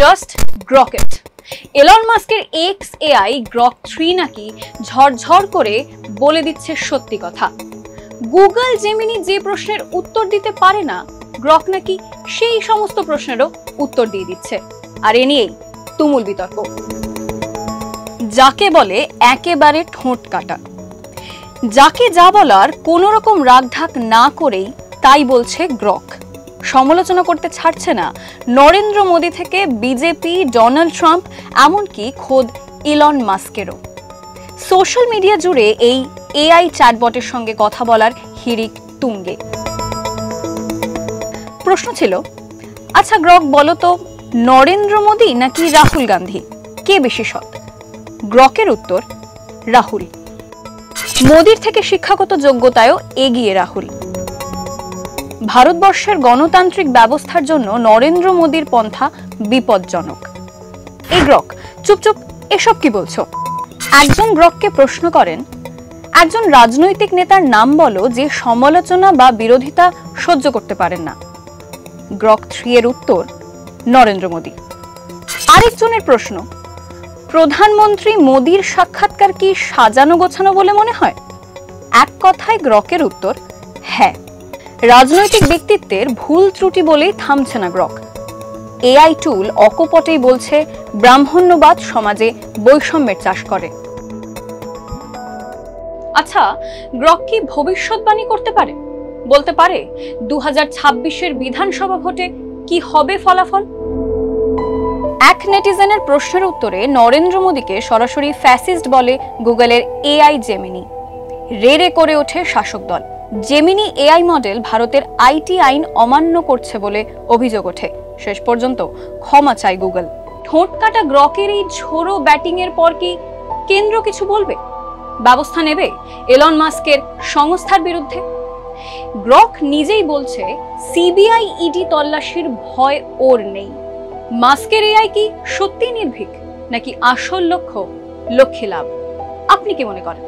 Just গ্রকেট। Elon মাস্কের x AI Grok 3 নাকি ঝরঝর করে বলে দিচ্ছে সত্যি কথা। গুগল জেমিনি যে প্রশ্নের উত্তর দিতে পারে না, গ্রক নাকি সেই সমস্ত প্রশ্নেরও উত্তর দিয়ে দিচ্ছে। আর এ নিয়েই তুমুল বিতর্ক, যাকে বলে একেবারে ঠোঁট কাটা। যাকে যা বলার কোনো রকম রাগঢাক না করেই তাই বলছে গ্রক। সমালোচনা করতে ছাড়ছে না নরেন্দ্র মোদী থেকে বিজেপি, ডোনাল্ড ট্রাম্প, এমনকি খোদ ইলন মাস্কেরও। সোশ্যাল মিডিয়া জুড়ে এই এআই চ্যাটবটের সঙ্গে কথা বলার হিড়িক তুঙ্গে। প্রশ্ন ছিল, আচ্ছা গ্রক বলো তো, নরেন্দ্র মোদী নাকি রাহুল গান্ধী, কে বেশি সৎ? গ্রকের উত্তর, রাহুল। মোদীর থেকে শিক্ষাগত যোগ্যতায়ও এগিয়ে রাহুল। ভারতবর্ষের গণতান্ত্রিক ব্যবস্থার জন্য নরেন্দ্র মোদীর পন্থা বিপজ্জনক। এই গ্রক, চুপচুপ, এসব কি বলছো? একজন গ্রককে প্রশ্ন করেন, একজন রাজনৈতিক নেতার নাম বলো যে সমালোচনা বা বিরোধিতা সহ্য করতে পারেন না। গ্রক 3 এর উত্তর, নরেন্দ্র মোদী। আরেকজনের প্রশ্ন, প্রধানমন্ত্রী মোদীর সাক্ষাৎকার কি সাজানো গোছানো বলে মনে হয়? এক কথায় গ্রকের উত্তর, হ্যাঁ। রাজনৈতিক ব্যক্তিত্বের ভুল ত্রুটি বলেই থামছে না গ্রক। এআই টুল অকপটেই বলছে ব্রাহ্মণ্যবাদ সমাজে বৈষম্যের চাষ করে। আচ্ছা, গ্রক কি ভবিষ্যৎবাণী করতে পারে? বলতে পারে 2026-এর বিধানসভা ভোটে কি হবে ফলাফল? এক নেটিজেনের প্রশ্নের উত্তরে নরেন্দ্র মোদীকে সরাসরি ফ্যাসিস্ট বলে গুগলের এআই জেমিনি। রে করে ওঠে শাসক দল। জেমিনি এআই মডেল ভারতের আইটি আইন অমান্য করছে বলে অভিযোগ ওঠে। শেষ পর্যন্ত ক্ষমা চায় গুগল। ঠোঁট কাটা গ্রকের এই ঝোড়ো ব্যাটিং এর পর কি কেন্দ্র কিছু বলবে? ব্যবস্থা নেবে এলন মাস্কের সংস্থার বিরুদ্ধে? গ্রক নিজেই বলছে সিবিআই ইডি তল্লাশির ভয় ওর নেই। মাস্কের এআই কি সত্যি নির্ভীক, নাকি আসল লক্ষ্য লক্ষ্মী লাভ? আপনি কি মনে করেন?